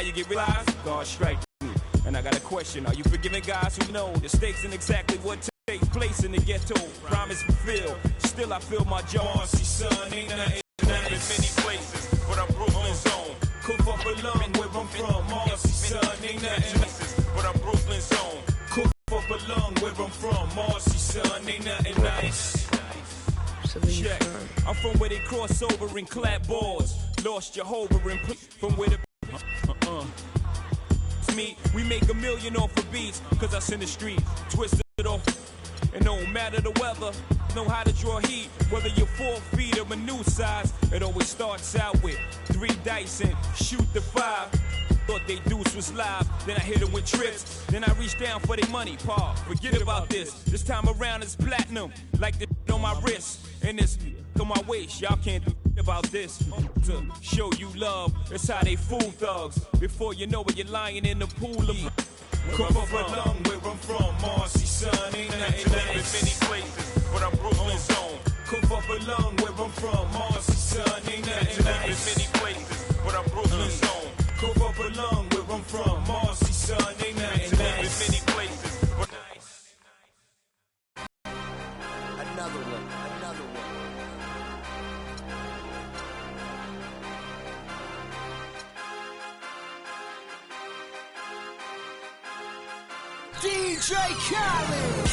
you get realized? God strike me. And I got a question, are you forgiving guys who know the stakes and exactly what takes place in the ghetto? Promise fulfilled, still I feel my jaw. See son, ain't nothing in many places, but I'm Brooklyn's own. Cook up along where I'm from, Marcy son, ain't nothing, but I'm Brooklyn's own. Cook up along where I'm from, Marcy son, ain't nothing nice. Check. I'm from where they cross over and clap boards. Lost Jehovah and from where the me, we make $1 million off of beats, cause us in the street, twisted it off. And no matter the weather, know how to draw heat. Whether you're 4 feet or a new size, it always starts out with 3 dice and shoot the 5. Thought they deuce was live, then I hit them with trips. Then I reach down for their money, pa, forget about this. This time around it's platinum, like the on my wrist. And this on my waist, y'all can't do about this. To show you love, that's how they fool thugs. Before you know it, you're lying in the pool of come up along where I'm from, Marcy son, ain't nothing in many places, but I'm Brooklyn's own. Come up along where I'm from, Marcy son, ain't nothing in many places, but I'm Brooklyn's own. Come up along where I'm from, Marcy son, ain't nothing in many places, but another one. DJ Khaled.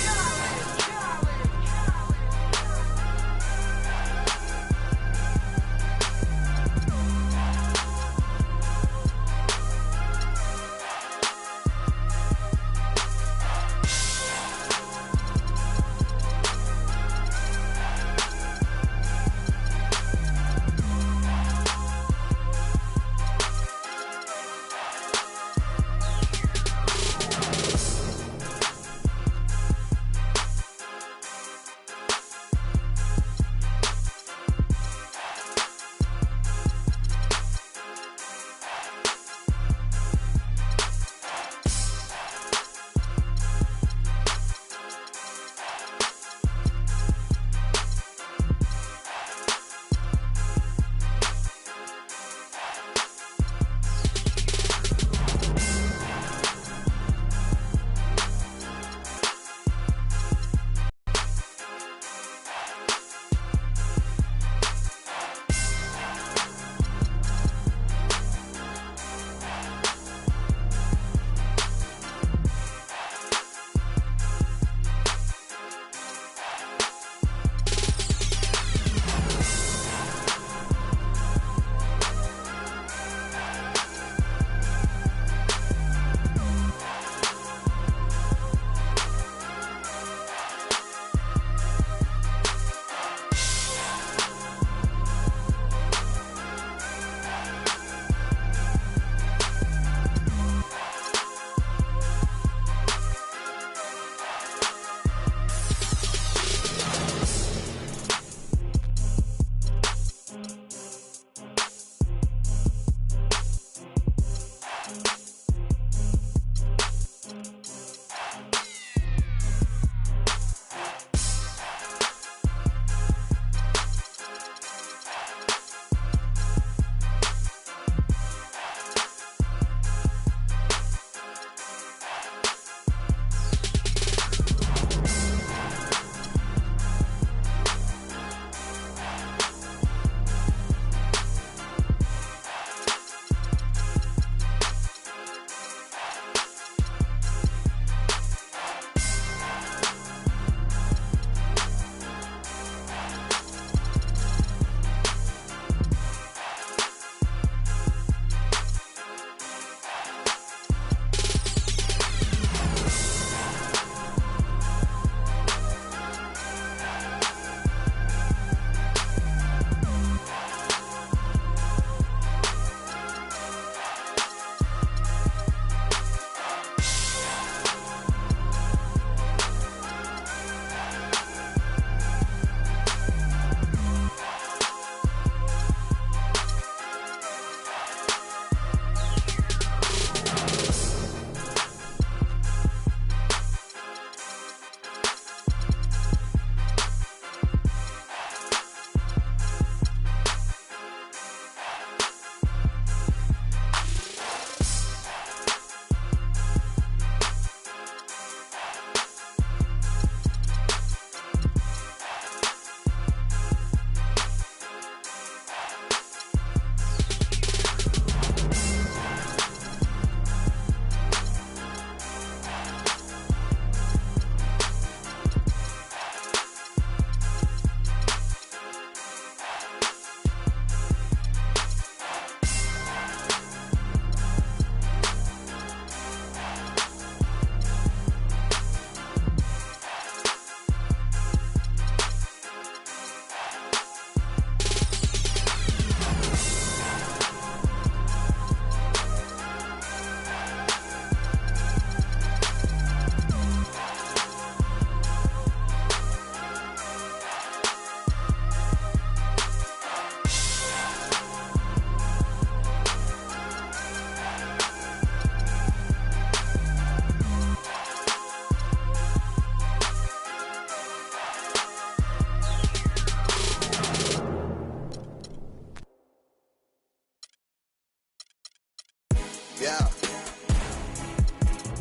Yeah.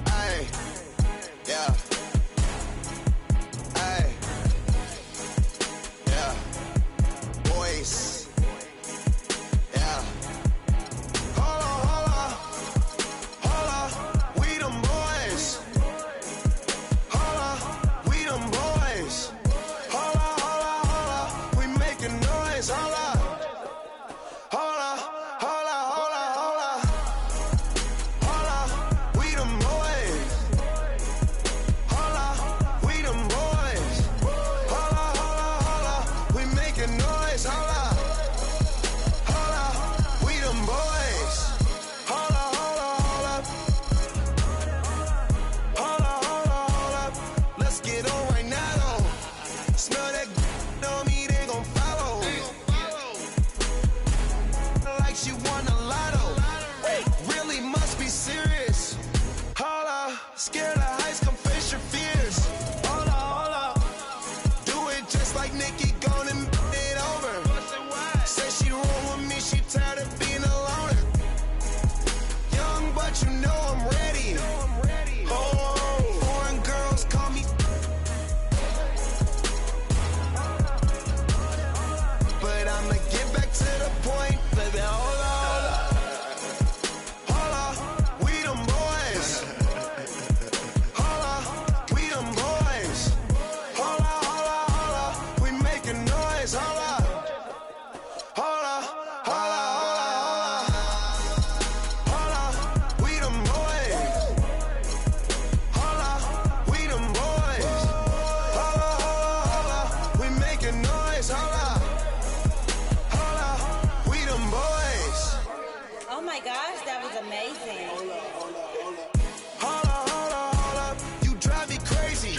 Ay. Yeah. Ay. Yeah. Boys. Yeah. Hold on, hold on. Hold on. We them boys. Hold on. We them boys. Hold on, hold on, hold on. We making noise. Hold on. Hold on. Hold on, hold on, hold on. Hold on. We them boys. Hold on. We them boys. Hold on, hold on, hold on. We making noise. Hold on. Hold on. We them boys. Hold on, hold on, hold on. Hold on, hold on, hold on. Let's get on right now, though. Smell that on me, they gon' follow. Like she won a lotto. Really must be serious. Hold up. Scared of heights, come face your fears. Hold up, hold up. Do it just like Nicki, gone and it over. Say she roll with me, she tired of being alone. Young, but you know I'm ready. Oh, foreign girls call me. But I'ma get back to the point, baby. Hold on. Hold on. We them boys. Hold on. We them boys. Hold on, hold on, hold on. We making noise. Hold on. Hold on. Hold on, hold on, hold on. Hold on. We them boys. Hold on. We them boys. Hold on, hold on, hold on. We making noise. Hold on. Hold on. We them boys. Oh my gosh, that was amazing. Hold on, hold on, hold on. You drive me crazy.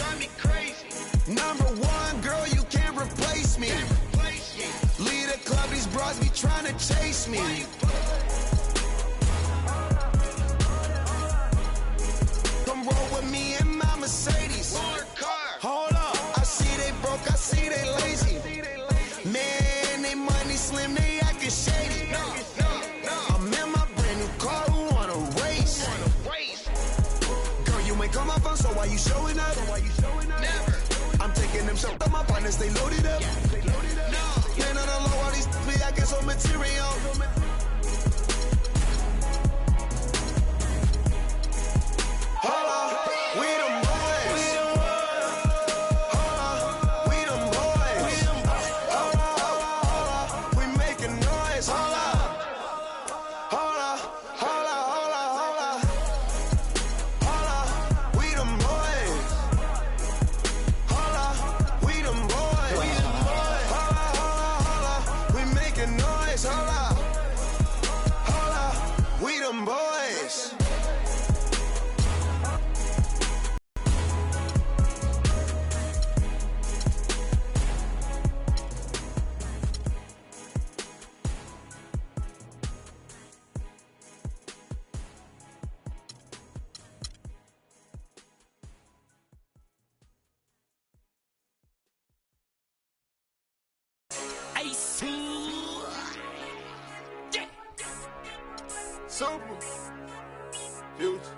Number one, girl, you can't replace me. Lead a club, these bras be trying to chase me. Come roll with me in my Mercedes. Hold up, I see they broke, I see they lazy. Man, they money slim, they acting shady. I'm in my brand new car, who wanna race? Girl, you ain't call my phone, so why you showing up? Never. I'm taking them shots, my partners, they loaded up. Man, on the low, all these be acting so material. Hold on, we them boys. Hold on, we them boys. Hold on, hold on, hold on. We making noise. Hold on. Hold on, hold on, hold on, hold on. Hold on, we them boys. Hold on, we them boys. Hold on, hold on, hold on. We making noise. Hold on. Hold on, we them boys. Super. Future.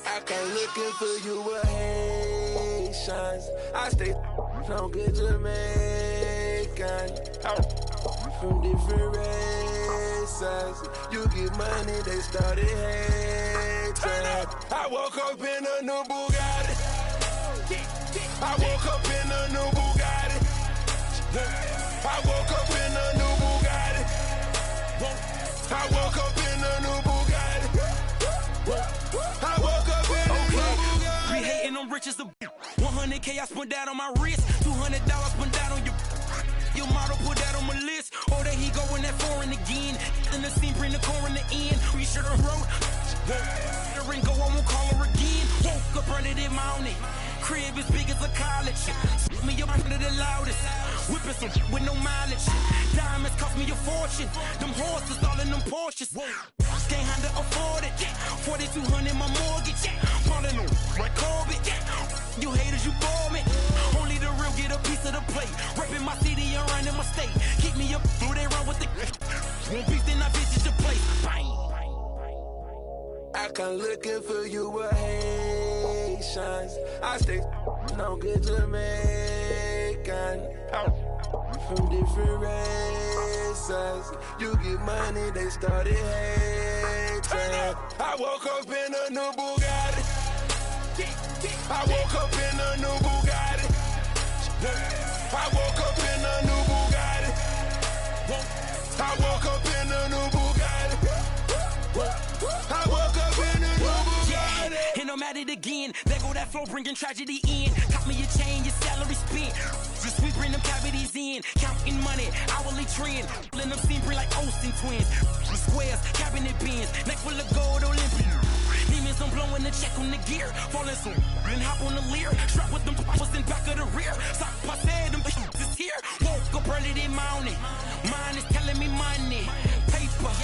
I come looking for you with Haitians. I stay from good Jamaican. From different races. You get money, they started hating. I woke up in a new Bugatti. I woke up in a new Bugatti. I woke up in a new Bugatti. I woke up in a new Bugatti. I woke up in a new Bugatti. We hating on rich as a 100K I spent that on my wrist. $200 spent that on your model, put that on my list. Oh, there he going that foreign again. In the scene, bring the core in the end. We should've wrote. The ring go, I won't call her again. Woke up running in mountain. Crib as big as a college. Me up under the loudest. Whipping some with no mileage. Diamonds cost me a fortune. Them horses all in them Porsches. Can't handle afford it. 4,200 my mortgage. Falling on my Corbett. You haters, you bore me. Only the real get a piece of the plate. Repping my city and running my state. Keep me up, do they run with the. One piece, then I visit the place. Bang. I come looking for you with Haitians. I stay no good Jamaican. From different races. You get money, they started hating. I woke up in a new Bugatti. I woke up in a new Bugatti. I woke up in a new Bugatti. I woke up in a new Bugatti. I woke up in a new Bugatti. And I'm at it again. There go that flow, bringing tragedy in. Cop me a chain, your salary spent. Just we bring them cavities in. Counting money, hourly trend. Letting them seem like Olsen twins. Squares, cabinet bins. Neck full of gold, Olympian. Demons, I'm blowing the check on the gear. Falling soon, then hop on the leer. Strap with them poppers in back of the rear. Sock passe, them is here. Woke up early this morning. Mine is telling me money. Paper,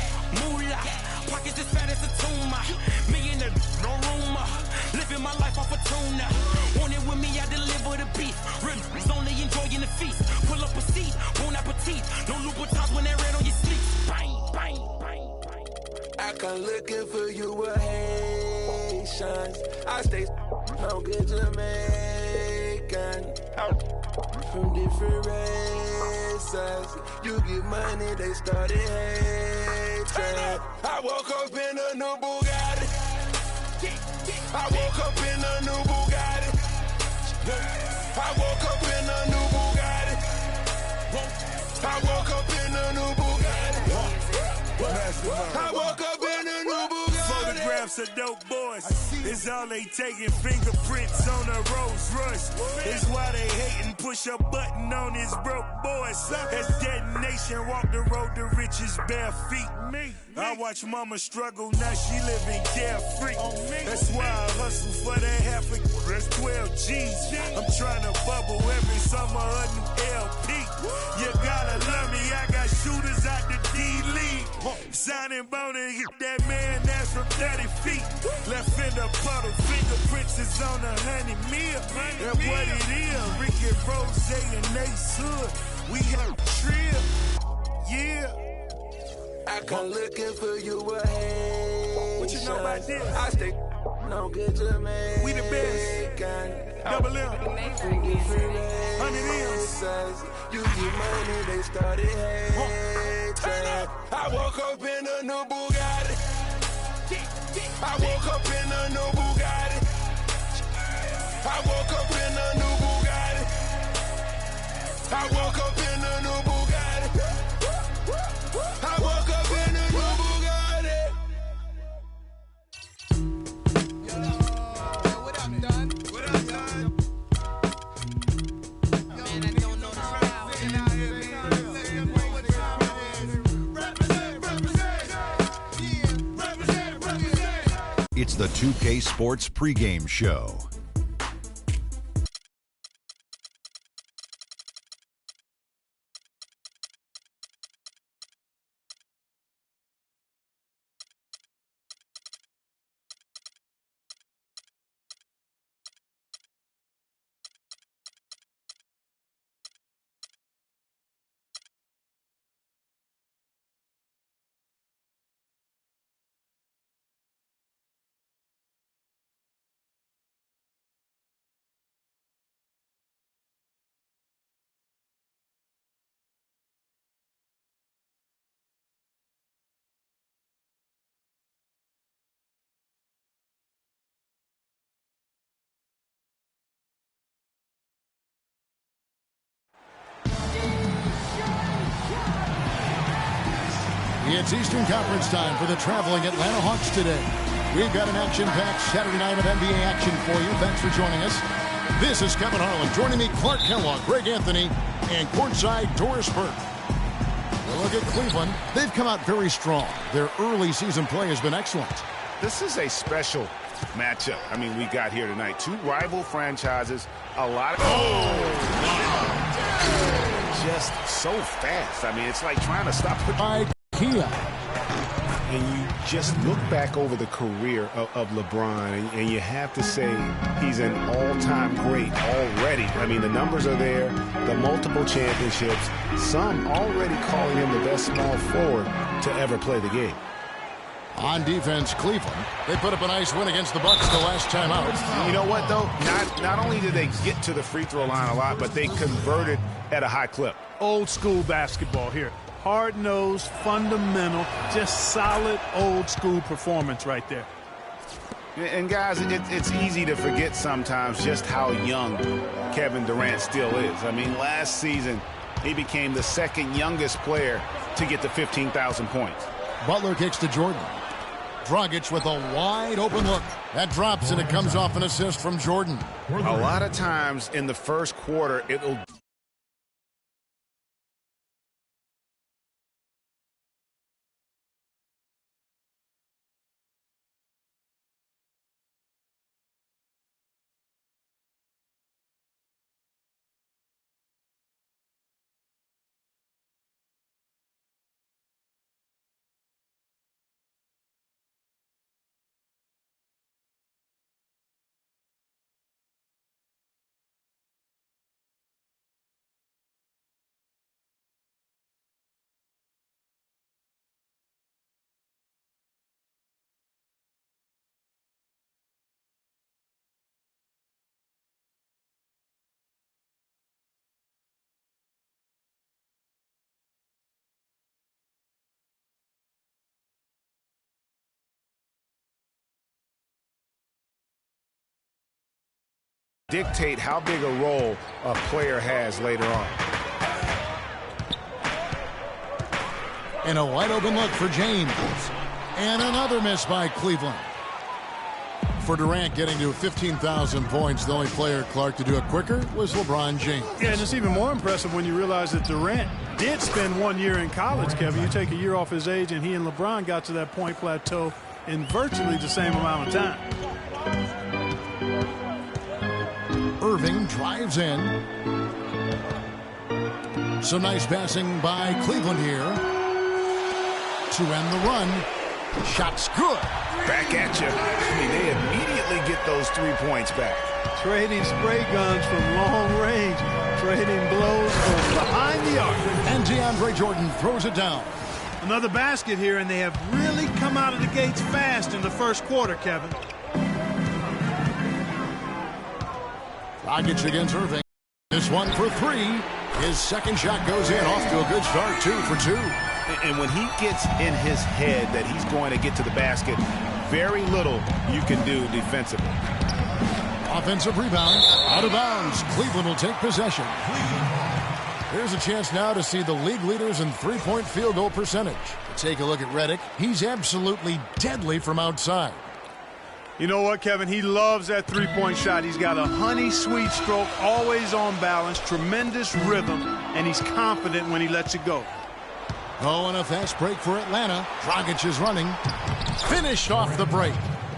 moolah. Pockets as fat as a tumor. Millionaire, no rumor. Living my life off a tuna. Want it with me, I deliver the beef. Ribs only enjoying the feast. Pull up a seat, bon appetit. No Louboutins when they're red on your sleeves. Bang, bang, bang, bang. I come looking for you with Haitians. I stay no good Jamaican. From different races. You get money, they started hating. I woke up in a new Bugatti. I woke up in a new Bugatti. I woke up in a new Bugatti. I woke up in a new Bugatti. I woke up in a new Bugatti. Photographs of dope boys. It's all they taking. Fingerprints on a Rolls Royce. It's why they hating. Push a button on his broke boys. As detonation, walk the road to riches bare feet. I watch mama struggle, now she living carefree. That's why I hustle for that half a that's 12 G's. I'm trying to bubble every summer a new LP. You gotta love me, I got shooters out the D-League. Signing bone and hit that man that's from 30 feet. Left fender puddle, fingerprints is on a honey meal. That's what it is, Ricky Rose and Ace Hood. We have a trip, yeah. I come looking for you with Haitians. What you know about this? I stay no good Jamaican. We the best. Double M. From different races. You get money, they started hating. I woke up in a new Bugatti. I woke up in a new Bugatti. I woke up in a new Bugatti. I woke up in a new Bugatti. I woke up in a new Bugatti. What up, Don? What up, Don? Man, I don't know the crowd. Represent. It's the 2K Sports pregame show. It's Eastern Conference time for the traveling Atlanta Hawks today. We've got an action-packed Saturday night of NBA action for you. Thanks for joining us. This is Kevin Harlan. Joining me, Clark Kellogg, Greg Anthony, and courtside Doris Burke. We'll look at Cleveland. They've come out very strong. Their early season play has been excellent. This is a special matchup. I mean, we got here tonight. Two rival franchises. A lot of... Just so fast. I mean, it's like trying to stop... Kia. And you just look back over the career of LeBron, and you have to say he's an all-time great already. I mean, the numbers are there, the multiple championships, some already calling him the best small forward to ever play the game. On defense, Cleveland. They put up a nice win against the Bucks the last time out. You know what, though? Not only did they get to the free throw line a lot, but they converted at a high clip. Old school basketball here. Hard-nosed, fundamental, just solid old school performance right there. And guys, it's easy to forget sometimes just how young Kevin Durant still is. I mean, last season, he became the second youngest player to get to 15,000 points. Butler kicks to Jordan. Dragic with a wide open look. That drops and it comes off an assist from Jordan. A lot of times in the first quarter, it'll... dictate how big a role a player has later on. And a wide open look for James. And another miss by Cleveland. For Durant getting to 15,000 points, the only player, Clark, to do it quicker was LeBron James. Yeah, and it's even more impressive when you realize that Durant did spend 1 year in college, Kevin. You take a year off his age, and he and LeBron got to that point plateau in virtually the same amount of time. Irving drives in. Some nice passing by Cleveland here to end the run. Shot's good. Back at you. I mean, they immediately get those 3 points back. Trading spray guns from long range. Trading blows from behind the arc. And DeAndre Jordan throws it down. Another basket here, and they have really come out of the gates fast in the first quarter, Kevin. Dragic against Irving. This one for three. His second shot goes in. Off to a good start. 2 for 2. And when he gets in his head that he's going to get to the basket, very little you can do defensively. Offensive rebound. Out of bounds. Cleveland will take possession. Here's a chance now to see the league leaders in three-point field goal percentage. Take a look at Redick. He's absolutely deadly from outside. You know what, Kevin? He loves that three-point shot. He's got a honey-sweet stroke, always on balance, tremendous rhythm, and he's confident when he lets it go. Oh, and a fast break for Atlanta. Dragic is running. Finished off the break.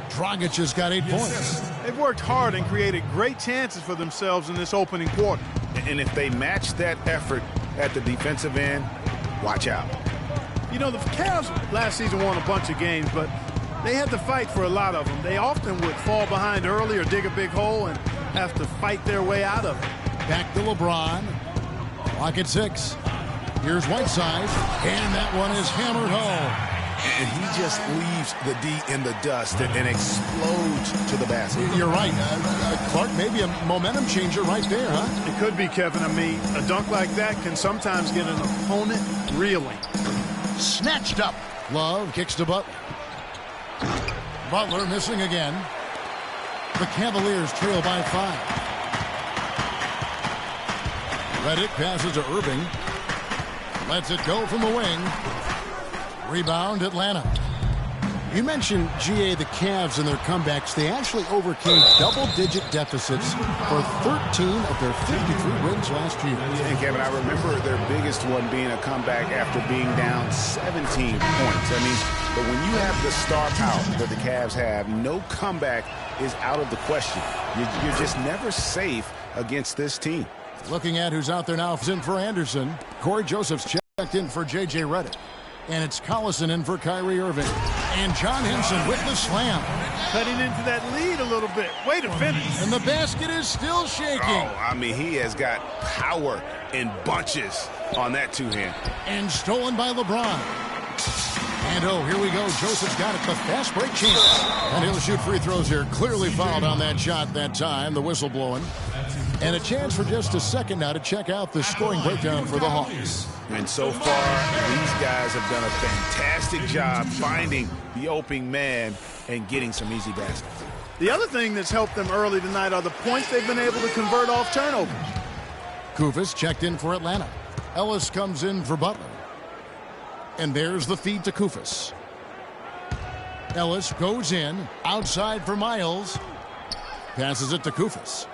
Dragic has got 8 points. They've worked hard and created great chances for themselves in this opening quarter. And if they match that effort at the defensive end, watch out. You know, the Cavs last season won a bunch of games, but they had to fight for a lot of them. They often would fall behind early or dig a big hole and have to fight their way out of it. Back to LeBron. Clock at 6. Here's Whiteside, and that one is hammered home. And he just leaves the D in the dust and explodes to the basket. You're right. Clark, maybe a momentum changer right there, huh? It could be, Kevin. I mean, a dunk like that can sometimes get an opponent reeling. Snatched up. Love kicks to Butler. Butler missing again. The Cavaliers trail by 5. Redick passes to Irving. Lets it go from the wing. Rebound, Atlanta. You mentioned, GA, the Cavs and their comebacks. They actually overcame double-digit deficits for 13 of their 53 wins last year. And, Kevin, I remember their biggest one being a comeback after being down 17 points. I mean, but when you have the star power that the Cavs have, no comeback is out of the question. You're just never safe against this team. Looking at who's out there now, in for Anderson. Corey Joseph's checked in for J.J. Redick. And it's Collison in for Kyrie Irving. And John Henson with the slam. Cutting into that lead a little bit. Way to finish. And the basket is still shaking. Oh, I mean, he has got power in bunches on that two-hand. And stolen by LeBron. And oh, here we go. Joseph's got it. The fast break chance. And he'll shoot free throws here. Clearly fouled on that shot that time. The whistle blowing. And a chance for just a second now to check out the scoring breakdown for the Hawks. And so far, these guys have done a fantastic job finding the opening man and getting some easy baskets. The other thing that's helped them early tonight are the points they've been able to convert off turnovers. Koufos checked in for Atlanta. Ellis comes in for Butler. And there's the feed to Koufos. Ellis goes in, outside for Miles. Passes it to Koufos.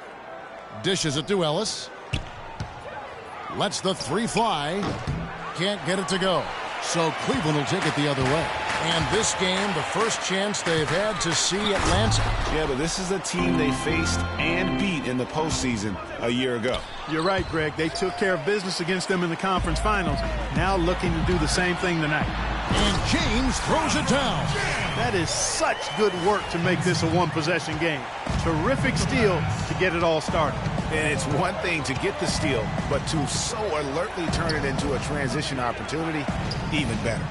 Dishes it to Ellis. Lets the three fly. Can't get it to go. So Cleveland will take it the other way. And this game, the first chance they've had to see Atlanta. Yeah, but this is a team they faced and beat in the postseason a year ago. You're right, Greg. They took care of business against them in the conference finals. Now looking to do the same thing tonight. And James throws it down. That is such good work to make this a one-possession game. Terrific steal to get it all started. And it's one thing to get the steal, but to so alertly turn it into a transition opportunity, even better.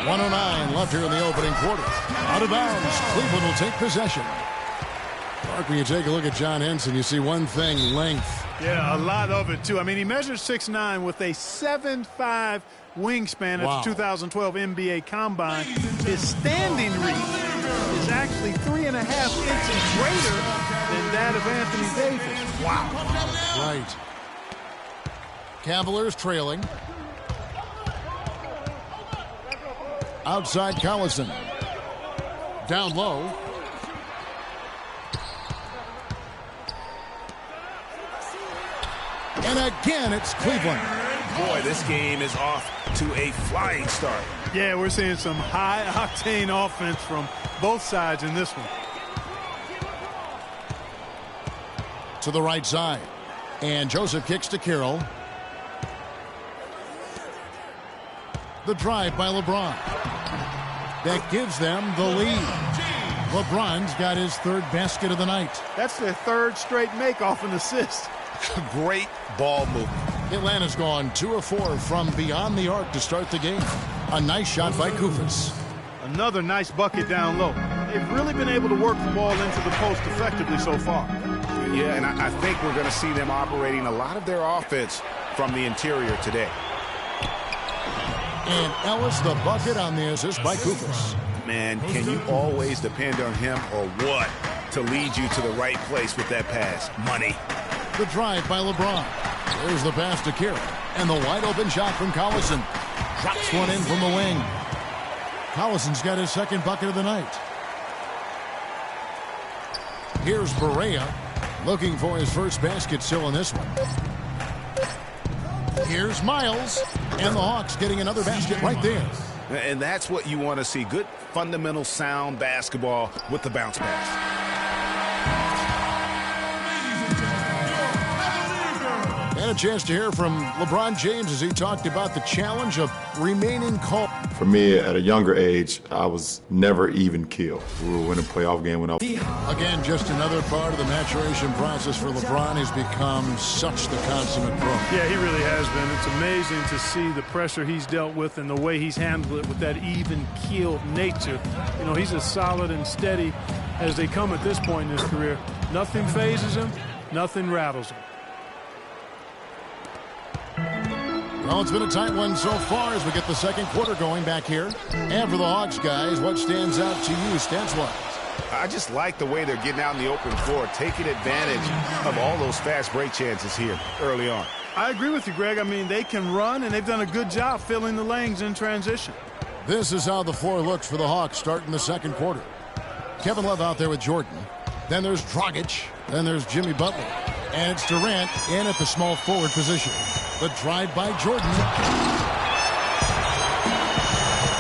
1:09 left here in the opening quarter. Out of bounds. Cleveland will take possession. Mark, when you take a look at John Henson, you see one thing, length. Yeah, a lot of it, too. I mean, he measures 6'9" with a 7'5" wingspan at the 2012 NBA Combine. His standing reach is actually 3.5 inches greater than that of Anthony Davis. Wow. Right. Cavaliers trailing. Outside Collison. Down low. And again, it's Cleveland. Boy, this game is off to a flying start. Yeah, we're seeing some high-octane offense from both sides in this one. To the right side. And Joseph kicks to Carroll. The drive by LeBron. That gives them the lead. LeBron's got his third basket of the night. That's their third straight make off an assist. Great ball movement. Atlanta's gone 2 of 4 from beyond the arc to start the game. A nice shot by Koufos. Another nice bucket down low. They've really been able to work the ball into the post effectively so far. Yeah, and I think we're going to see them operating a lot of their offense from the interior today. And Ellis, the bucket on the assist by Koufos. Man, can you always depend on him or what to lead you to the right place with that pass? Money. The drive by LeBron. There's the pass to Carroll. And the wide open shot from Collison. Drops one in from the wing. Collison's got his second bucket of the night. Here's Barea looking for his first basket still in this one. Here's Miles. And the Hawks getting another basket right there. And that's what you want to see. Good, fundamental, sound basketball with the bounce pass. And a chance to hear from LeBron James as he talked about the challenge of remaining calm. For me, at a younger age, I was never even killed. We were winning a playoff game when I was... Again, just another part of the maturation process for LeBron. He's become such the consummate pro. Yeah, he really has been. It's amazing to see the pressure he's dealt with and the way he's handled it with that even-keeled nature. You know, he's as solid and steady as they come at this point in his career. Nothing phases him, nothing rattles him. Well, it's been a tight one so far as we get the second quarter going back here. And for the Hawks, guys, what stands out to you stats-wise? I just like the way they're getting out in the open floor, taking advantage of all those fast break chances here early on. I agree with you, Greg. I mean, they can run, and they've done a good job filling the lanes in transition. This is how the floor looks for the Hawks starting the second quarter. Kevin Love out there with Jordan. Then there's Dragic. Then there's Jimmy Butler. And it's Durant in at the small forward position. The drive by Jordan.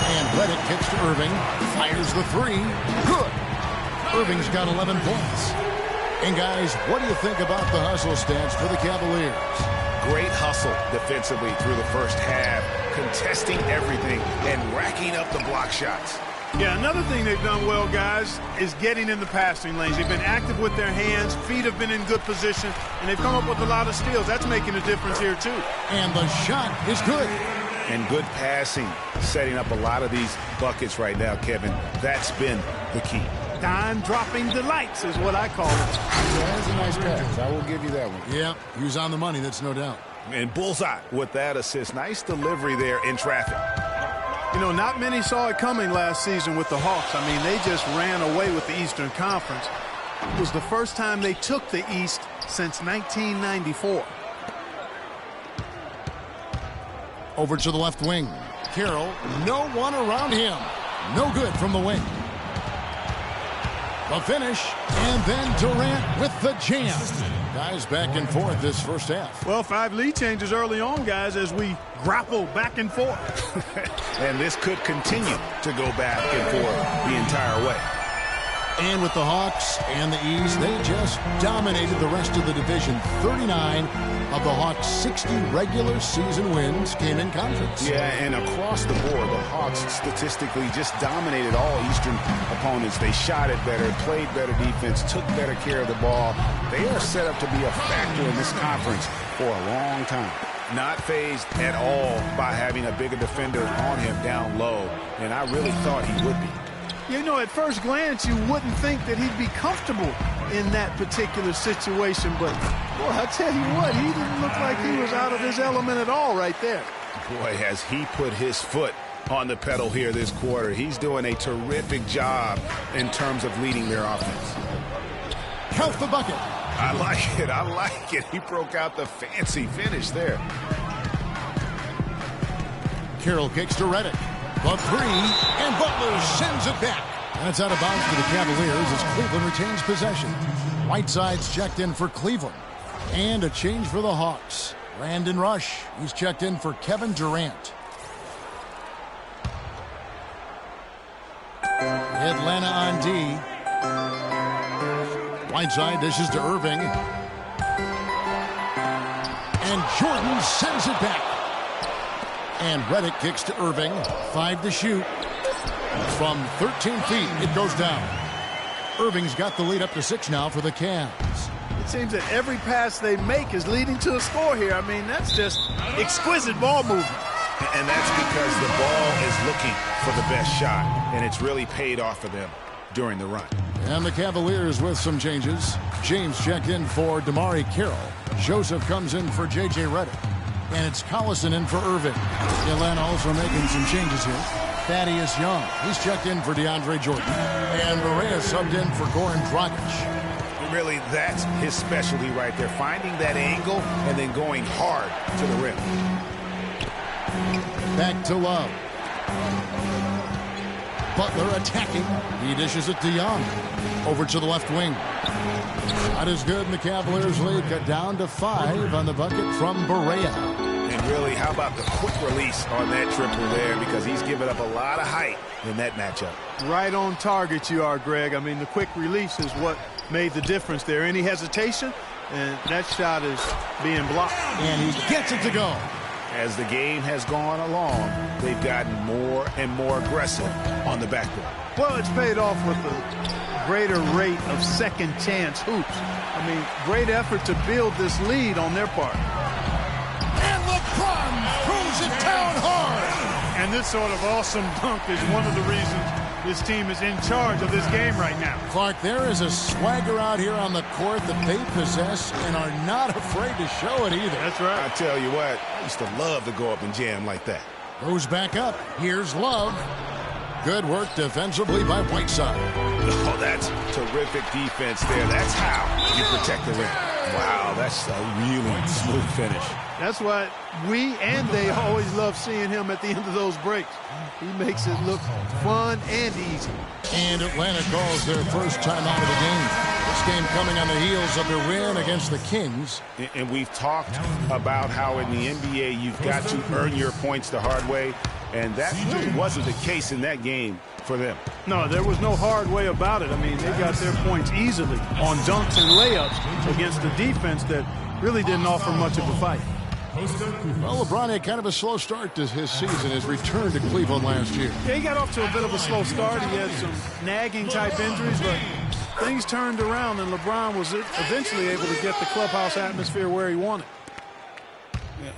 And Redick kicks to Irving. Fires the three. Good. Irving's got 11 points. And guys, what do you think about the hustle stats for the Cavaliers? Great hustle defensively through the first half, contesting everything and racking up the block shots. Yeah, another thing they've done well, guys, is getting in the passing lanes. They've been active with their hands, feet have been in good position, and they've come up with a lot of steals. That's making a difference here, too. And the shot is good. And good passing, setting up a lot of these buckets right now, Kevin. That's been the key. Dime-dropping delights is what I call it. That's a nice pass. I will give you that one. Yeah, he was on the money, that's no doubt. And bullseye with that assist. Nice delivery there in traffic. You know, not many saw it coming last season with the Hawks. I mean, they just ran away with the Eastern Conference. It was the first time they took the East since 1994. Over to the left wing. Carroll, no one around him. No good from the wing. The finish, and then Durant with the jam. Guys back and forth this first half. Well, 5 lead changes early on, guys, as we grapple back and forth. And this could continue to go back and forth the entire way. And with the Hawks and the East, they just dominated the rest of the division. 39 of the Hawks' 60 regular season wins came in conference. Yeah, and across the board, the Hawks statistically just dominated all Eastern opponents. They shot it better, played better defense, took better care of the ball. They are set up to be a factor in this conference for a long time. Not fazed at all by having a bigger defender on him down low, and I really thought he would be. You know, at first glance, you wouldn't think that he'd be comfortable in that particular situation. But, boy, I tell you what, he didn't look like he was out of his element at all right there. Boy, has he put his foot on the pedal here this quarter. He's doing a terrific job in terms of leading their offense. Count the bucket. I like it. I like it. He broke out the fancy finish there. Carroll kicks to Redick. The three, and Butler sends it back. That's out of bounds for the Cavaliers as Cleveland retains possession. Whiteside's checked in for Cleveland. And a change for the Hawks. Brandon Rush, he's checked in for Kevin Durant. Atlanta on D. Whiteside dishes to Irving. And Jordan sends it back. And Redick kicks to Irving. 5 to shoot. From 13 feet, it goes down. Irving's got the lead up to 6 now for the Cavs. It seems that every pass they make is leading to a score here. I mean, that's just exquisite ball movement. And that's because the ball is looking for the best shot, and it's really paid off for them during the run. And the Cavaliers with some changes. James checked in for DeMarre Carroll. Joseph comes in for J.J. Redick. And it's Collison in for Irving. Atlanta also making some changes here. Thaddeus Young, he's checked in for DeAndre Jordan. And Barea subbed in for Goran Dragic. Really, that's his specialty right there. Finding that angle and then going hard to the rim. Back to Love. Butler attacking. He dishes it to Young. Over to the left wing. Not as good, and the Cavaliers lead cut down to 5 on the bucket from Barea. And really, how about the quick release on that triple there, because he's given up a lot of height in that matchup. Right on target you are, Greg. I mean, the quick release is what made the difference there. Any hesitation, and that shot is being blocked. And he gets it to go. As the game has gone along, they've gotten more and more aggressive on the backboard. Well, it's paid off with a greater rate of second chance hoops. I mean, great effort to build this lead on their part. And LeBron throws it down hard. And this sort of awesome dunk is one of the reasons this team is in charge of this game right now. Clark, there is a swagger out here on the court that they possess and are not afraid to show it either. That's right. I tell you what, I used to love to go up and jam like that. Goes back up. Here's Love. Good work defensively by Whiteside. Oh, that's terrific defense there. That's how you protect the rim. Wow, that's a really smooth finish. That's why we and they always love seeing him at the end of those breaks. He makes it look fun and easy. And Atlanta calls their first timeout of the game. This game coming on the heels of their win against the Kings. And we've talked about how in the NBA you've got to earn your points the hard way. And that really wasn't the case in that game for them. No, there was no hard way about it. I mean, they got their points easily on dunks and layups against a defense that really didn't offer much of a fight. Well, LeBron had kind of a slow start to his season, his return to Cleveland last year. Yeah, he got off to a bit of a slow start. He had some nagging type injuries, but things turned around, and LeBron was eventually able to get the clubhouse atmosphere where he wanted.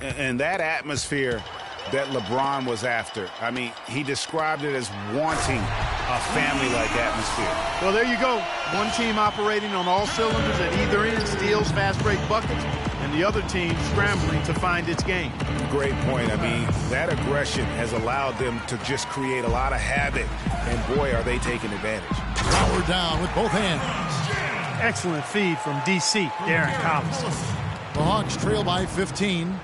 And that atmosphere that LeBron was after, I mean, he described it as wanting a family-like atmosphere. Well, there you go. One team operating on all cylinders at either end, steals, fast break buckets, and the other team scrambling to find its game. Great point. I mean, that aggression has allowed them to just create a lot of havoc, and boy, are they taking advantage. Power down with both hands. Excellent feed from D.C., Darren Collison. The Hawks trail by 15.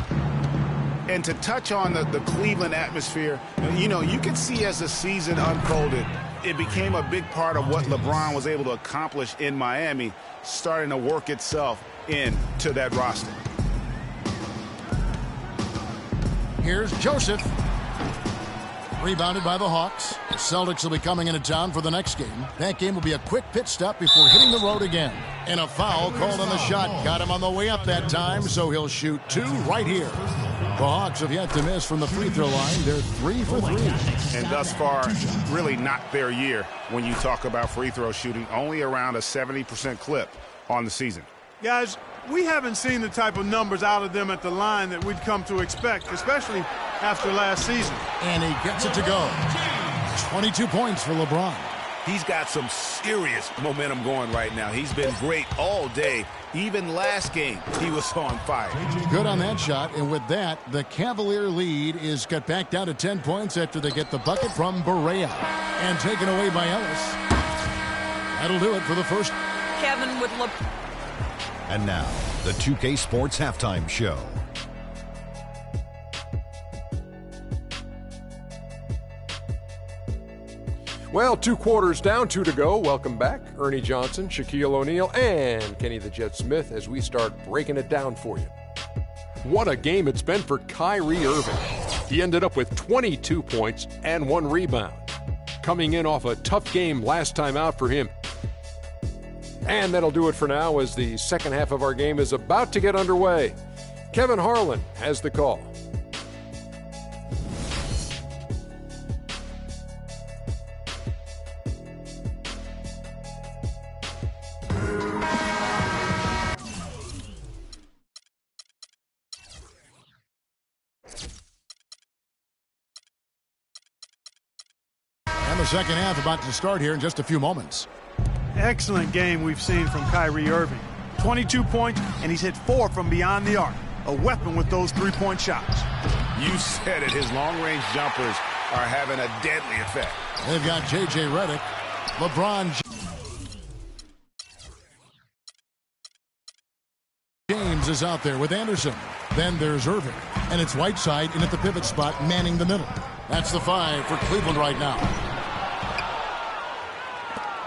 And to touch on the Cleveland atmosphere, you know, you could see as the season unfolded, it became a big part of what LeBron was able to accomplish in Miami, starting to work itself into that roster. Here's Joseph. Rebounded by the Hawks. The Celtics will be coming into town for the next game. That game will be a quick pit stop before hitting the road again. And a foul called on the shot. Got him on the way up that time, so he'll shoot 2 right here. The Hawks have yet to miss from the free throw line. They're 3 for 3. And thus far, really not their year when you talk about free throw shooting. Only around a 70% clip on the season. Guys, we haven't seen the type of numbers out of them at the line that we'd come to expect, especially after last season. And he gets it to go. 22 points for LeBron. He's got some serious momentum going right now. He's been great all day. Even last game, he was on fire. Good on that shot. And with that, the Cavalier lead is cut back down to 10 points after they get the bucket from Barea. And taken away by Ellis. That'll do it for the first. Kevin with And now, the 2K Sports Halftime Show. Well, 2 quarters down, 2 to go. Welcome back. Ernie Johnson, Shaquille O'Neal, and Kenny the Jet Smith as we start breaking it down for you. What a game it's been for Kyrie Irving. He ended up with 22 points and 1 rebound. Coming in off a tough game last time out for him. And that'll do it for now as the second half of our game is about to get underway. Kevin Harlan has the call. The second half about to start here in just a few moments. Excellent game we've seen from Kyrie Irving. 22 points, and he's hit 4 from beyond the arc. A weapon with those 3-point shots. You said it. His long-range jumpers are having a deadly effect. They've got J.J. Redick, LeBron James is out there with Anderson. Then there's Irving. And it's Whiteside in at the pivot spot, manning the middle. That's the 5 for Cleveland right now.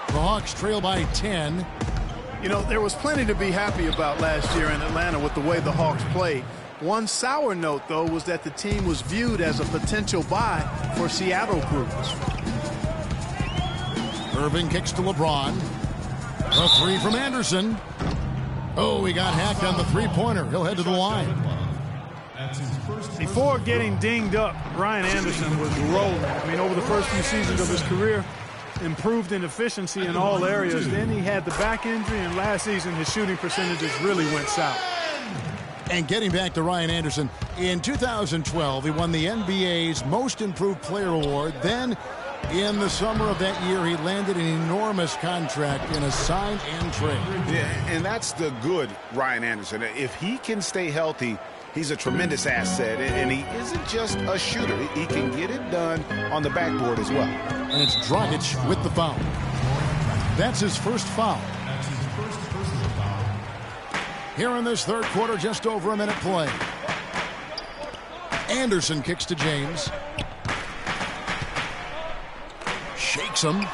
The Hawks trail by 10. You know, there was plenty to be happy about last year in Atlanta with the way the Hawks played. One sour note, though, was that the team was viewed as a potential buy for Seattle groups. Irving kicks to LeBron. A 3 from Anderson. Oh, he got hacked on the 3-pointer. He'll head to the line. Before getting dinged up, Ryan Anderson was rolling. I mean, over the first few seasons of his career, improved in efficiency in all areas. Then he had the back injury, and last season his shooting percentages really went south. And getting back to Ryan Anderson, in 2012, he won the NBA's Most Improved Player Award. Then, in the summer of that year, he landed an enormous contract in a sign and trade. Yeah, and that's the good Ryan Anderson. If he can stay healthy, he's a tremendous asset, and he isn't just a shooter. He can get it done on the backboard as well. And it's Dragic with the foul. That's his first foul. Here in this third quarter, just over a minute play. Anderson kicks to James. Shakes him.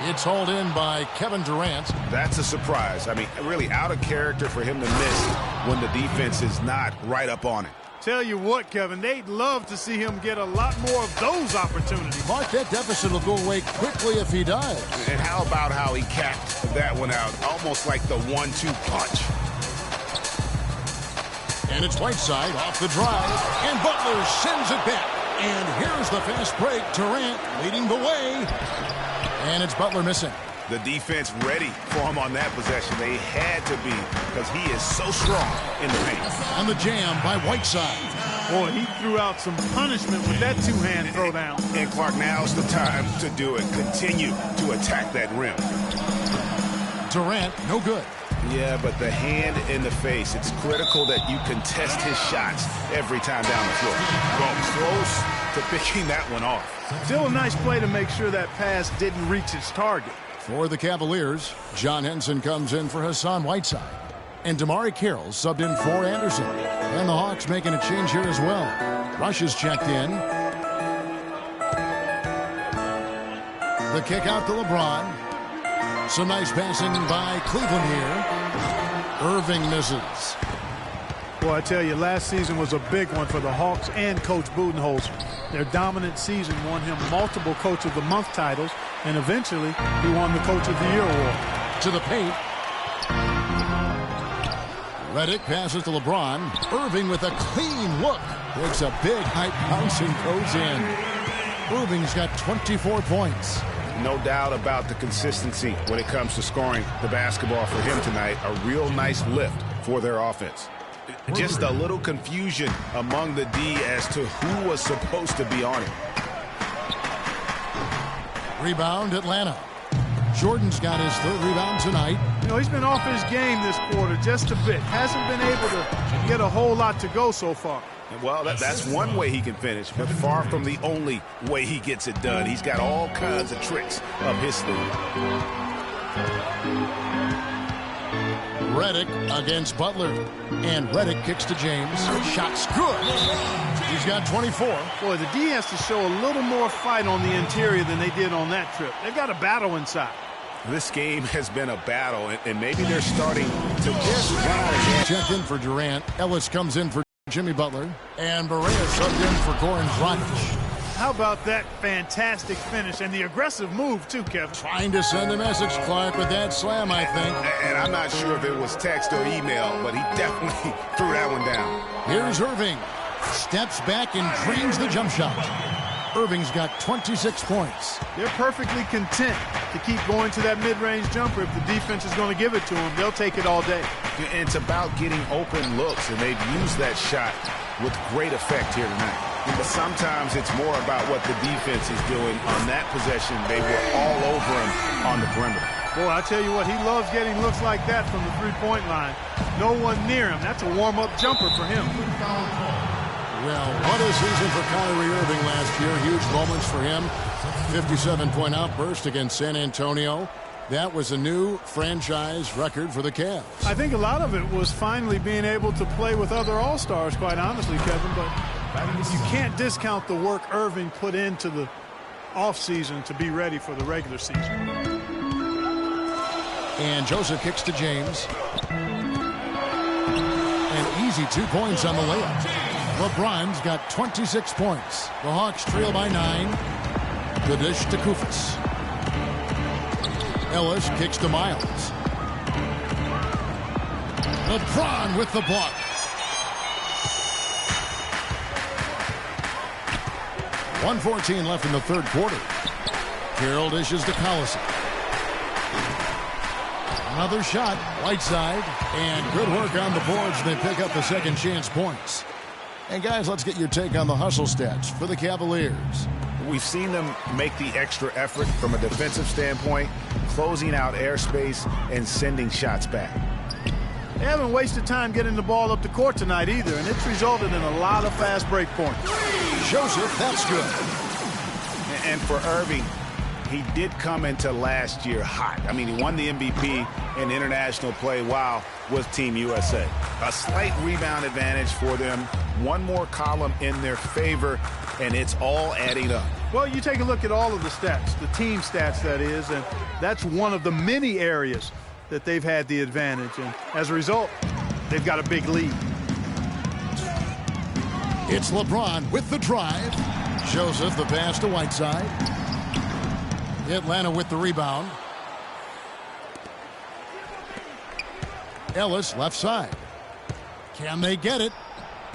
It's hauled in by Kevin Durant. That's a surprise. I mean, really out of character for him to miss when the defense is not right up on it. Tell you what, Kevin, they'd love to see him get a lot more of those opportunities. Mark, that deficit will go away quickly if he does. And how about how he capped that one out, almost like the 1-2 punch. And it's Whiteside off the drive. And Butler sends it back. And here's the fast break. Durant leading the way. And it's Butler missing. The defense ready for him on that possession. They had to be because he is so strong in the paint. And the jam by Whiteside. Boy, he threw out some punishment with that two-hand throwdown. And Clark, now's the time to do it. Continue to attack that rim. Durant, no good. Yeah, but the hand in the face, it's critical that you contest his shots every time down the floor. Well, close to picking that one off. Still a nice play to make sure that pass didn't reach its target. For the Cavaliers, John Henson comes in for Hassan Whiteside. And Damari Carroll subbed in for Anderson. And the Hawks making a change here as well. Rush is checked in. The kick out to LeBron. Some nice passing by Cleveland here. Irving misses. Boy, I tell you, last season was a big one for the Hawks and Coach Budenholzer. Their dominant season won him multiple Coach of the Month titles, and eventually he won the Coach of the Year award. To the paint. Redick passes to LeBron. Irving with a clean look. Takes a big high bounce and goes in. Irving's got 24 points. No doubt about the consistency when it comes to scoring the basketball for him tonight. A real nice lift for their offense. Just a little confusion among the D as to who was supposed to be on it. Rebound, Atlanta. Jordan's got his third rebound tonight. You know, he's been off his game this quarter just a bit. Hasn't been able to get a whole lot to go so far. Well, that's one way he can finish, but far from the only way he gets it done. He's got all kinds of tricks up his sleeve. Redick against Butler. And Redick kicks to James. Shot's good. He's got 24. Boy, the D has to show a little more fight on the interior than they did on that trip. They've got a battle inside. This game has been a battle, and maybe they're starting to just run out of gas. Check in for Durant. Ellis comes in for Jimmy Butler. And Barea subbed in for Goran Dragic. How about that fantastic finish and the aggressive move, too, Kevin? Trying to send a message, Clark, with that slam, I think. And I'm not sure if it was text or email, but he definitely threw that one down. Here's Irving. Steps back and drains the jump shot. Irving's got 26 points. They're perfectly content to keep going to that mid-range jumper. If the defense is going to give it to them, they'll take it all day. And it's about getting open looks, and they've used that shot with great effect here tonight. But sometimes it's more about what the defense is doing. On that possession, they were all over him on the perimeter. Boy, I tell you what, he loves getting looks like that from the three-point line. No one near him. That's a warm-up jumper for him. Well, what a season for Kyrie Irving last year. Huge moments for him. 57-point outburst against San Antonio. That was a new franchise record for the Cavs. I think a lot of it was finally being able to play with other All-Stars, quite honestly, Kevin. But you can't discount the work Irving put into the offseason to be ready for the regular season. And Joseph kicks to James. An easy 2 points on the layup. LeBron's got 26 points. The Hawks trail by 9. The dish to Koufos. Ellis kicks to Miles. LeBron with the block. .114 left in the third quarter. Carroll dishes to Collison. Another shot, Whiteside, and good work on the boards. They pick up the second chance points. And guys, let's get your take on the hustle stats for the Cavaliers. We've seen them make the extra effort from a defensive standpoint, closing out airspace and sending shots back. They haven't wasted time getting the ball up the court tonight either, and it's resulted in a lot of fast break points. Joseph, that's good. And for Irving, he did come into last year hot. I mean, he won the MVP in international play while with Team USA. A slight rebound advantage for them. One more column in their favor, and it's all adding up. Well, you take a look at all of the stats, the team stats, that is, and that's one of the many areas that they've had the advantage. And as a result, they've got a big lead. It's LeBron with the drive. Joseph, the pass to Whiteside. Atlanta with the rebound. Ellis, left side. Can they get it?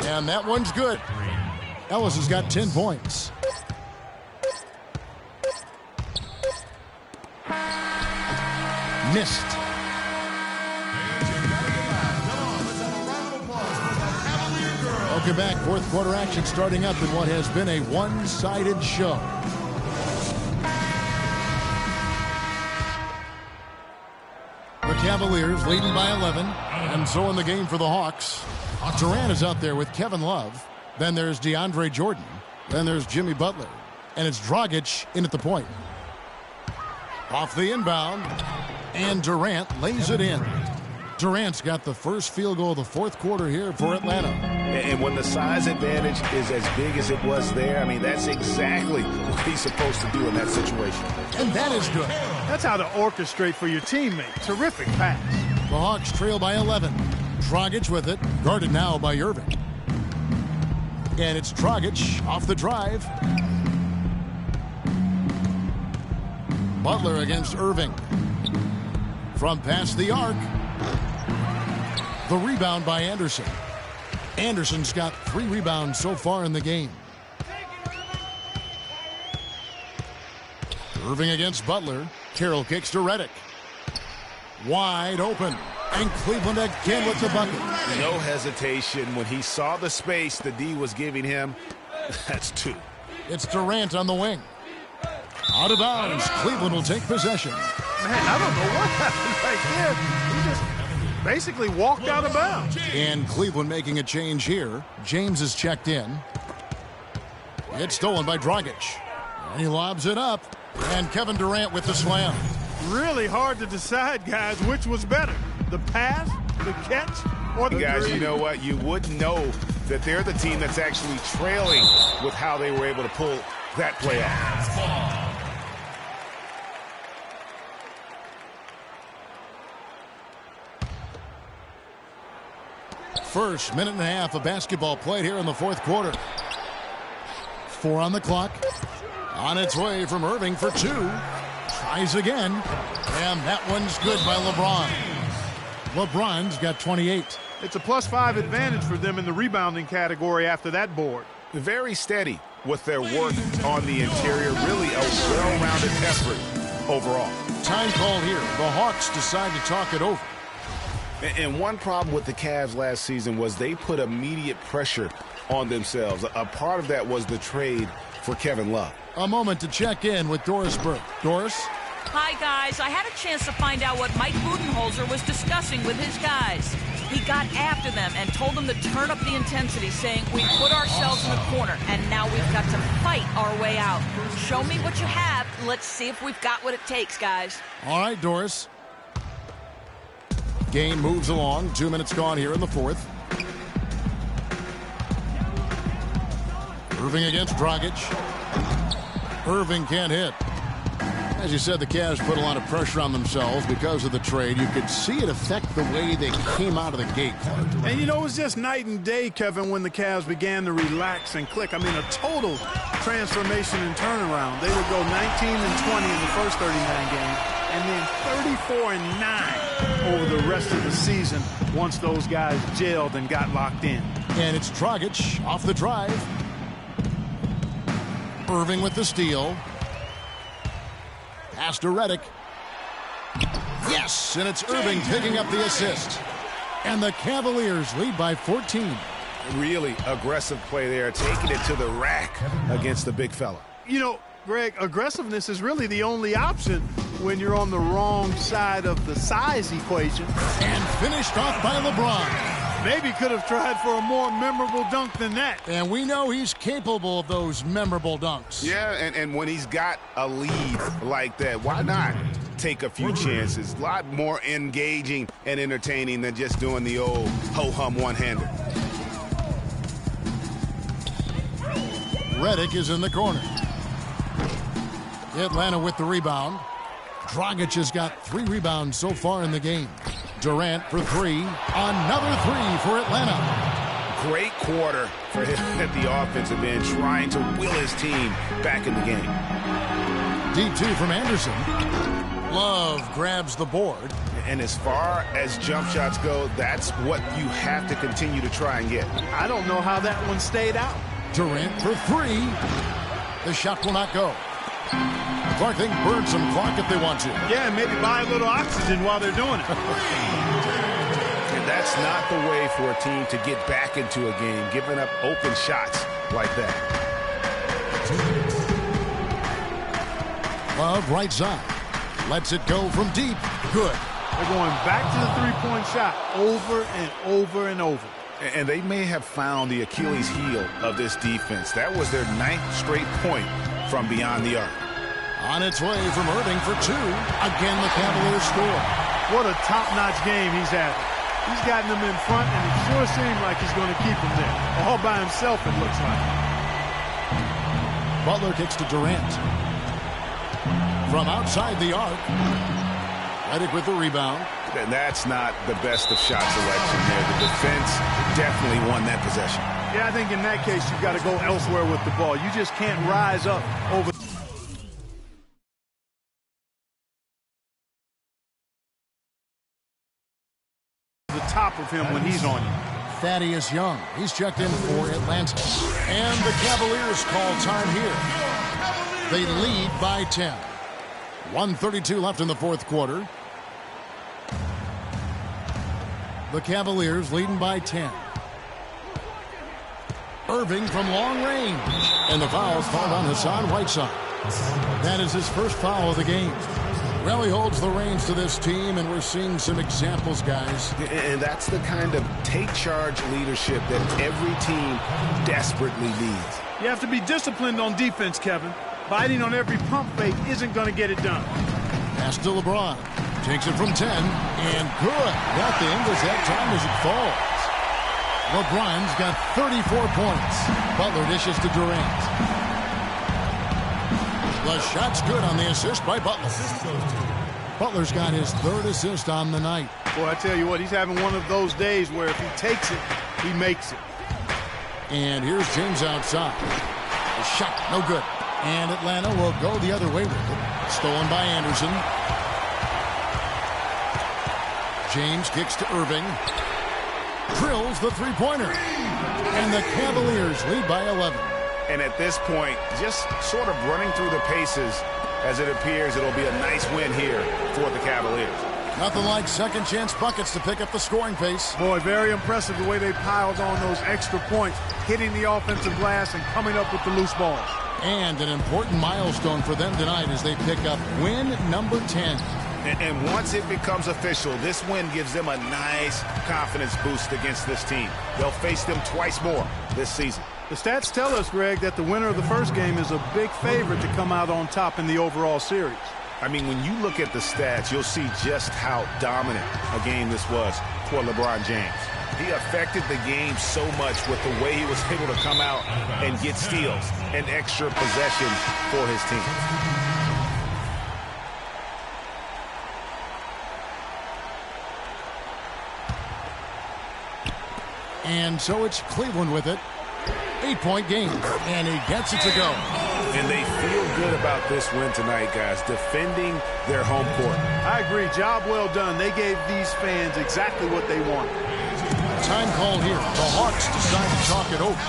And that one's good. Ellis has got 10 points. Missed. Welcome back. Fourth quarter action starting up in what has been a one-sided show. The Cavaliers leading by 11, and so in the game for the Hawks. Durant is out there with Kevin Love. Then there's DeAndre Jordan. Then there's Jimmy Butler. And it's Dragic in at the point. Off the inbound, and Durant lays it in. Durant's got the first field goal of the fourth quarter here for Atlanta. And when the size advantage is as big as it was there, I mean, that's exactly what he's supposed to do in that situation. And that is good. That's how to orchestrate for your teammate. Terrific pass. The Hawks trail by 11. Dragic with it, guarded now by Irving. And it's Dragic off the drive. Butler against Irving. From past the arc. The rebound by Anderson. Anderson's got 3 rebounds so far in the game. Irving against Butler. Carroll kicks to Redick. Wide open. And Cleveland again with the bucket. No hesitation when he saw the space the D was giving him. That's 2. It's Durant on the wing. Out of bounds. Cleveland will take possession. Man, I don't know what happened right there. He just basically walked out of bounds. And Cleveland making a change here. James is checked in. It's stolen by Dragic. And he lobs it up. And Kevin Durant with the slam. Really hard to decide, guys, which was better. The pass, the catch, or the Guys, three. you know what? You wouldn't know that they're the team that's actually trailing with how they were able to pull that play out. First minute and a half of basketball played here in the fourth quarter. 4 on the clock. On its way from Irving for 2. Tries again. And that one's good by LeBron. LeBron's got 28. It's a +5 advantage for them in the rebounding category after that board. Very steady with their work on the interior. Really a well-rounded effort overall. Time call here. The Hawks decide to talk it over. And one problem with the Cavs last season was they put immediate pressure on themselves. A part of that was the trade for Kevin Love. A moment to check in with Doris Burke. Doris? Hi, guys. I had a chance to find out what Mike Budenholzer was discussing with his guys. He got after them and told them to turn up the intensity, saying, we put ourselves in the corner, and now we've got to fight our way out. Show me what you have. Let's see if we've got what it takes, guys. All right, Doris. Game moves along. 2 minutes gone here in the fourth. Irving against Dragic. Irving can't hit. As you said, the Cavs put a lot of pressure on themselves because of the trade. You could see it affect the way they came out of the gate, Clark. And, you know, it was just night and day, Kevin, when the Cavs began to relax and click. I mean, a total transformation and turnaround. They would go 19-20 in the first 39 games, and then 34-9 over the rest of the season once those guys gelled and got locked in. And it's Dragic off the drive. Irving with the steal. Pass to Redick. Yes, and it's Irving picking up the assist. And the Cavaliers lead by 14. Really aggressive play there, taking it to the rack against the big fella. You know, Greg, aggressiveness is really the only option when you're on the wrong side of the size equation. And finished off by LeBron. Maybe could have tried for a more memorable dunk than that. And we know he's capable of those memorable dunks. Yeah, and when he's got a lead like that, why not take a few chances? A lot more engaging and entertaining than just doing the old ho-hum one-hander. Redick is in the corner. Atlanta with the rebound. Dragic has got 3 rebounds so far in the game. Durant for 3. Another 3 for Atlanta. Great quarter for him at the offensive end, trying to will his team back in the game. D2 from Anderson. Love grabs the board. And as far as jump shots go, that's what you have to continue to try and get. I don't know how that one stayed out. Durant for three. The shot will not go. Clark, they can burn some clock if they want to. Yeah, maybe buy a little oxygen while they're doing it. And that's not the way for a team to get back into a game, giving up open shots like that. Love right side. Lets it go from deep. Good. They're going back to the three-point shot over and over and over. And they may have found the Achilles heel of this defense. That was their 9th straight point from beyond the arc. On its way from Irving for two. Again, the Cavaliers score. What a top-notch game he's having. He's gotten them in front, and it sure seems like he's going to keep them there. All by himself, it looks like. Butler kicks to Durant. From outside the arc. Redick with the rebound. And that's not the best of shot selection there. The defense definitely won that possession. Yeah, I think in that case, you've got to go elsewhere with the ball. You just can't rise up over the top of him when he's on you. Thaddeus Young. He's checked in for Atlanta. And the Cavaliers call time here. They lead by 10. 1:32 left in the fourth quarter. The Cavaliers leading by 10. Irving from long range. And the foul's called on Hassan Whiteside. That is his first foul of the game. Well, he holds the reins to this team, and we're seeing some examples, guys. And that's the kind of take-charge leadership that every team desperately needs. You have to be disciplined on defense, Kevin. Biting on every pump fake isn't going to get it done. Pass to LeBron. Takes it from 10, and good. Got the English that time as it falls. LeBron's got 34 points. Butler dishes to Durant. The shot's good on the assist by Butler. Butler's got his 3rd assist on the night. Boy, I tell you what, he's having one of those days where if he takes it, he makes it. And here's James outside. The shot, no good. And Atlanta will go the other way with it. Stolen by Anderson. James kicks to Irving. Drills the three-pointer. And the Cavaliers lead by 11. And at this point, just sort of running through the paces, as it appears it'll be a nice win here for the Cavaliers. Nothing like second chance buckets to pick up the scoring pace. Boy, very impressive the way they piled on those extra points, hitting the offensive glass and coming up with the loose balls. And an important milestone for them tonight as they pick up win number 10. And once it becomes official, this win gives them a nice confidence boost against this team. They'll face them twice more this season. The stats tell us, Greg, that the winner of the first game is a big favorite to come out on top in the overall series. I mean, when you look at the stats, you'll see just how dominant a game this was for LeBron James. He affected the game so much with the way he was able to come out and get steals and extra possessions for his team. And so it's Cleveland with it. 8-point game. And he gets it to go. And they feel good about this win tonight, guys, defending their home court. I agree. Job well done. They gave these fans exactly what they wanted. Time call here. The Hawks decide to talk it over.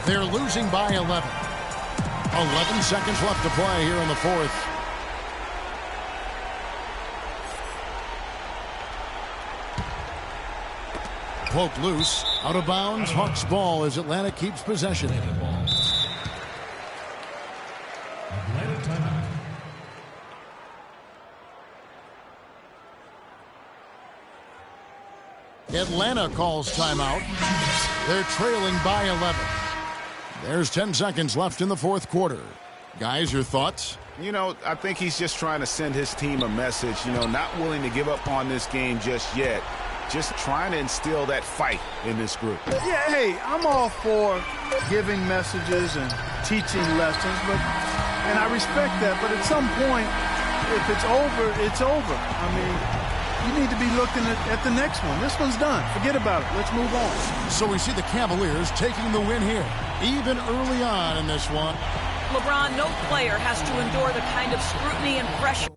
They're losing by 11. 11 seconds left to play here in the fourth. Poked loose. Out of bounds. Hawks ball as Atlanta keeps possession. Atlanta calls timeout. They're trailing by 11. There's 10 seconds left in the fourth quarter. Guys, your thoughts? You know, I think he's just trying to send his team a message, not willing to give up on this game just yet. Just trying to instill that fight in this group. Yeah, hey, I'm all for giving messages and teaching lessons, and I respect that, but at some point, if it's over, it's over. I mean, you need to be looking at the next one. This one's done. Forget about it. Let's move on. So we see the Cavaliers taking the win here, even early on in this one. LeBron, no player has to endure the kind of scrutiny and pressure.